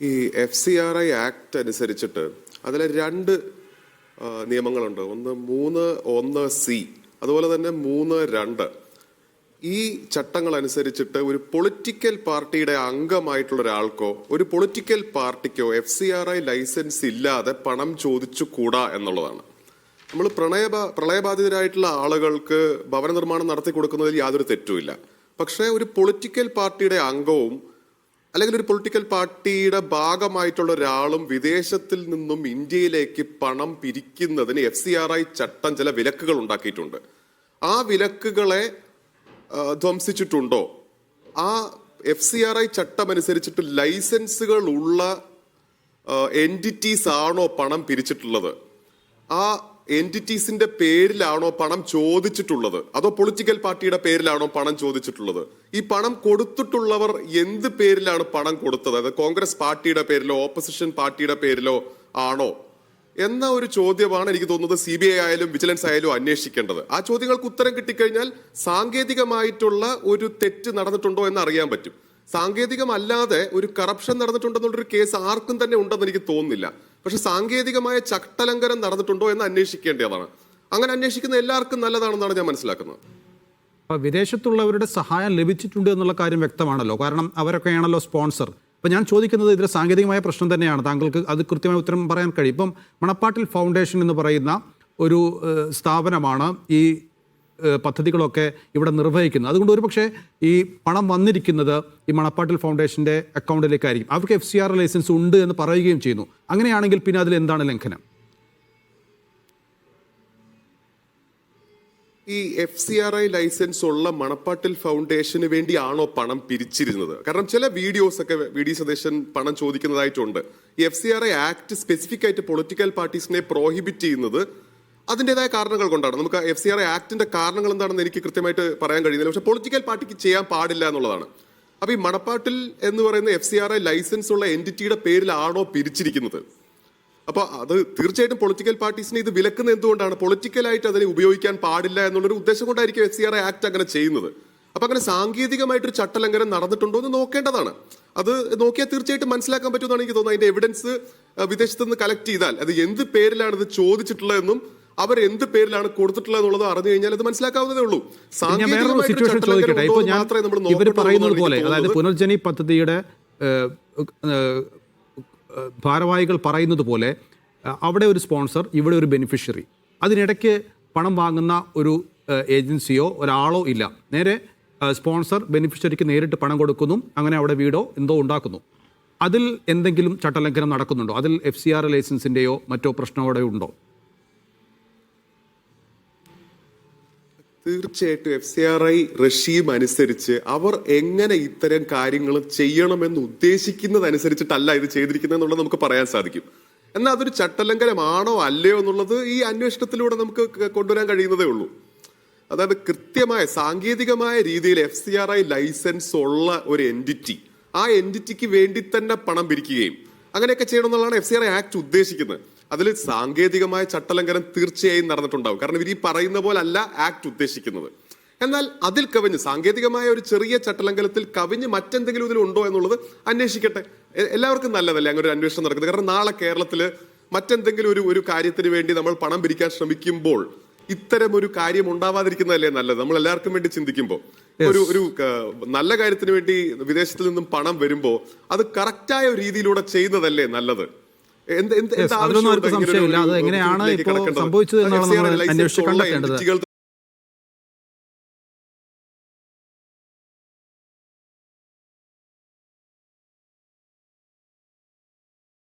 ഈ FCRI act അനുസരിച്ചിട്ട് അതിലെ രണ്ട് നിയമങ്ങളുണ്ട്. ഒന്ന് 3(1)(c), അതുപോലെ തന്നെ 3(2). ഈ ചട്ടങ്ങൾ അനുസരിച്ചിട്ട് ഒരു പൊളിറ്റിക്കൽ പാർട്ടിയുടെ അംഗമായിട്ടുള്ള ഒരാൾക്കോ ഒരു പൊളിറ്റിക്കൽ പാർട്ടിക്കോ FCRI ലൈസൻസ് ഇല്ലാതെ പണം ചോദിച്ചു കൂടാ എന്നുള്ളതാണ്. നമ്മൾ പ്രളയബാധിതരായിട്ടുള്ള ആളുകൾക്ക് ഭവന നിർമ്മാണം നടത്തി കൊടുക്കുന്നതിൽ യാതൊരു തെറ്റുമില്ല. പക്ഷേ ഒരു പൊളിറ്റിക്കൽ പാർട്ടിയുടെ അംഗവും അല്ലെങ്കിൽ ഒരു പൊളിറ്റിക്കൽ പാർട്ടിയുടെ ഭാഗമായിട്ടുള്ള ഒരാളും വിദേശത്തിൽ നിന്നും ഇന്ത്യയിലേക്ക് പണം പിരിക്കുന്നതിന് FCRI ചട്ടം ചില വിലക്കുകൾ ഉണ്ടാക്കിയിട്ടുണ്ട്. ആ വിലക്കുകളെ ധ്വംസിച്ചിട്ടുണ്ടോ? ആ FCRI ചട്ടം അനുസരിച്ചിട്ട് ലൈസൻസുകൾ ഉള്ള എൻറ്റിറ്റീസ് ആണോ പണം പിരിച്ചിട്ടുള്ളത്? ആ എൻറ്റിറ്റീസിന്റെ പേരിലാണോ പണം ചോദിച്ചിട്ടുള്ളത്? അതോ പൊളിറ്റിക്കൽ പാർട്ടിയുടെ പേരിലാണോ പണം ചോദിച്ചിട്ടുള്ളത്? ഈ പണം കൊടുത്തിട്ടുള്ളവർ എന്ത് പേരിലാണ് പണം കൊടുത്തത്? അത് കോൺഗ്രസ് പാർട്ടിയുടെ പേരിലോ ഓപ്പോസിഷൻ പാർട്ടിയുടെ പേരിലോ ആണോ എന്ന ഒരു ചോദ്യമാണ് എനിക്ക് തോന്നുന്നത് CBI ആയാലും വിജിലൻസ് ആയാലും അന്വേഷിക്കേണ്ടത്. ആ ചോദ്യങ്ങൾക്ക് ഉത്തരം കിട്ടിക്കഴിഞ്ഞാൽ സാങ്കേതികമായിട്ടുള്ള ഒരു തെറ്റ് നടന്നിട്ടുണ്ടോ എന്ന് അറിയാൻ പറ്റും. സാങ്കേതികമല്ലാതെ ഒരു കറപ്ഷൻ നടന്നിട്ടുണ്ടെന്നുള്ളൊരു കേസ് ആർക്കും തന്നെ ഉണ്ടെന്ന് എനിക്ക് തോന്നുന്നില്ല. പക്ഷെ സാങ്കേതികമായ ചട്ടലംഘനം നടന്നിട്ടുണ്ടോ എന്ന് അന്വേഷിക്കേണ്ടതാണ്. അങ്ങനെ അന്വേഷിക്കുന്ന എല്ലാവർക്കും നല്ലതാണെന്നാണ് ഞാൻ മനസ്സിലാക്കുന്നത്. അപ്പോൾ വിദേശത്തുള്ളവരുടെ സഹായം ലഭിച്ചിട്ടുണ്ട് എന്നുള്ള കാര്യം വ്യക്തമാണല്ലോ. കാരണം അവരൊക്കെയാണല്ലോ സ്പോൺസർ. അപ്പോൾ ഞാൻ ചോദിക്കുന്നത് ഇതിലെ സാങ്കേതികമായ പ്രശ്നം തന്നെയാണ്. താങ്കൾക്ക് അത് കൃത്യമായ ഉത്തരം പറയാൻ കഴിയും. ഇപ്പം മണപ്പാട്ടിൽ ഫൗണ്ടേഷൻ എന്ന് പറയുന്ന ഒരു സ്ഥാപനമാണ് ഈ പദ്ധതികളൊക്കെ ഇവിടെ നിർവഹിക്കുന്നത്. അതുകൊണ്ട് ഒരു പക്ഷേ ഈ പണം വന്നിരിക്കുന്നത് ഈ മണപ്പാട്ടിൽ ഫൗണ്ടേഷൻ്റെ അക്കൗണ്ടിലേക്കായിരിക്കും. അവർക്ക് FCRI ലൈസൻസ് ഉണ്ട് എന്ന് പറയുകയും ചെയ്യുന്നു. അങ്ങനെയാണെങ്കിൽ പിന്നെ അതിൽ എന്താണ് ലംഘനം? ഈ FCRI ലൈസൻസ് ഉള്ള മണപ്പാട്ടിൽ ഫൗണ്ടേഷന് വേണ്ടിയാണോ പണം പിരിച്ചിരുന്നത്? കാരണം ചില വീഡിയോസ് ഒക്കെ VD സതീശൻ പണം ചോദിക്കുന്നതായിട്ടുണ്ട്. ഈ FCRI ആക്ട് സ്പെസിഫിക് ആയിട്ട് പൊളിറ്റിക്കൽ പാർട്ടീസിനെ പ്രോഹിബിറ്റ് ചെയ്യുന്നത് അതിൻ്റെതായ കാരണങ്ങൾ കൊണ്ടാണ്. നമുക്ക് FCRI ആക്ടിന്റെ കാരണങ്ങൾ എന്താണെന്ന് എനിക്ക് കൃത്യമായിട്ട് പറയാൻ കഴിയുന്നില്ല. പക്ഷെ പൊളിറ്റിക്കൽ പാർട്ടിക്ക് ചെയ്യാൻ പാടില്ല എന്നുള്ളതാണ്. അപ്പൊ ഈ മണപ്പാട്ടിൽ എന്ന് പറയുന്ന FCRI ലൈസൻസ് ഉള്ള എൻറ്റിറ്റിയുടെ പേരിലാണോ പിരിച്ചിരിക്കുന്നത്? അപ്പൊ അത് തീർച്ചയായിട്ടും പൊളിറ്റിക്കൽ പാർട്ടീസിനെ ഇത് വിലക്കുന്ന എന്തുകൊണ്ടാണ്? പൊളിറ്റിക്കലായിട്ട് അതിനെ ഉപയോഗിക്കാൻ പാടില്ല എന്നുള്ളൊരു ഉദ്ദേശം കൊണ്ടായിരിക്കും FCRI ആക്ട് അങ്ങനെ ചെയ്യുന്നത്. അപ്പൊ അങ്ങനെ സാങ്കേതികമായിട്ടൊരു ചട്ടലംഘനം നടന്നിട്ടുണ്ടോ എന്ന് നോക്കേണ്ടതാണ്. അത് നോക്കിയാൽ തീർച്ചയായിട്ടും മനസ്സിലാക്കാൻ പറ്റുമെന്നാണ് എനിക്ക് തോന്നുന്നത്. അതിന്റെ എവിഡൻസ് വിദേശത്ത് നിന്ന് കളക്ട് ചെയ്താൽ അത് എന്ത് പേരിലാണ് ഇത് ചോദിച്ചിട്ടുള്ളതെന്നും അവർ എന്ത് പേരിലാണ് കൊടുത്തിട്ടുള്ളത് എന്നുള്ളത് അറിഞ്ഞു കഴിഞ്ഞാൽ അത് മനസ്സിലാക്കാവുന്നതേ ഉള്ളൂ. ഇവർ പറയുന്നത് പോലെ, അതായത് പുനർജനി പദ്ധതിയുടെ ഭാരവാഹികൾ പറയുന്നത് പോലെ അവിടെ ഒരു സ്പോൺസർ, ഇവിടെ ഒരു ബെനിഫിഷ്യറി, അതിനിടയ്ക്ക് പണം വാങ്ങുന്ന ഒരു ഏജൻസിയോ ഒരാളോ ഇല്ല. നേരെ സ്പോൺസർ ബെനിഫിഷ്യറിക്ക് നേരിട്ട് പണം കൊടുക്കുന്നു, അങ്ങനെ അവിടെ വീടോ എന്തോ ഉണ്ടാക്കുന്നു. അതിൽ എന്തെങ്കിലും ചട്ടലംഘനം നടക്കുന്നുണ്ടോ? അതിൽ FCRI ലൈസൻസിൻ്റെയോ മറ്റോ പ്രശ്നം അവിടെ ഉണ്ടോ? തീർച്ചയായിട്ടും FCRI റഷീം അനുസരിച്ച് അവർ എങ്ങനെ ഇത്തരം കാര്യങ്ങൾ ചെയ്യണമെന്ന് ഉദ്ദേശിക്കുന്നതനുസരിച്ചിട്ടല്ല ഇത് ചെയ്തിരിക്കുന്നത് എന്നുള്ളത് നമുക്ക് പറയാൻ സാധിക്കും. എന്നാൽ അതൊരു ചട്ടലംഘനമാണോ അല്ലയോ എന്നുള്ളത് ഈ അന്വേഷണത്തിലൂടെ നമുക്ക് കൊണ്ടുവരാൻ കഴിയുന്നതേ ഉള്ളൂ. അതായത് കൃത്യമായ സാങ്കേതികമായ രീതിയിൽ FCRI ലൈസൻസ് ഉള്ള ഒരു എൻറ്റിറ്റി ആ എൻറ്റിറ്റിക്ക് വേണ്ടി തന്നെ പണം പിരിക്കുകയും അങ്ങനെയൊക്കെ ചെയ്യണമെന്നുള്ളതാണ് FCRI ആക്ട് ഉദ്ദേശിക്കുന്നത്. അതിൽ സാങ്കേതികമായ ചട്ടലംഘനം തീർച്ചയായും നടന്നിട്ടുണ്ടാവും. കാരണം ഇവർ ഈ പറയുന്ന പോലെ അല്ല ആക്ട് ഉദ്ദേശിക്കുന്നത്. എന്നാൽ അതിൽ കവിഞ്ഞ് സാങ്കേതികമായ ഒരു ചെറിയ ചട്ടലംഘനത്തിൽ കവിഞ്ഞ് മറ്റെന്തെങ്കിലും ഇതിലുണ്ടോ എന്നുള്ളത് അന്വേഷിക്കട്ടെ. എല്ലാവർക്കും നല്ലതല്ലേ അങ്ങനെ ഒരു അന്വേഷണം നടക്കുന്നത്? കാരണം നാളെ കേരളത്തില് മറ്റെന്തെങ്കിലും ഒരു കാര്യത്തിന് വേണ്ടി നമ്മൾ പണം പിരിക്കാൻ ശ്രമിക്കുമ്പോൾ ഇത്തരം ഒരു കാര്യം ഉണ്ടാവാതിരിക്കുന്നതല്ലേ നല്ലത്? നമ്മൾ എല്ലാവർക്കും വേണ്ടി ചിന്തിക്കുമ്പോൾ ഒരു നല്ല കാര്യത്തിന് വേണ്ടി വിദേശത്തിൽ നിന്നും പണം വരുമ്പോ അത് കറക്റ്റായ ഒരു രീതിയിലൂടെ ചെയ്യുന്നതല്ലേ നല്ലത്? സംശയമില്ല. അത് എങ്ങനെയാണ് ഇപ്പോൾ സംഭവിച്ചത് എന്നാണ് നമ്മൾ അന്വേഷിച്ച് കണ്ടെത്തേണ്ടത്.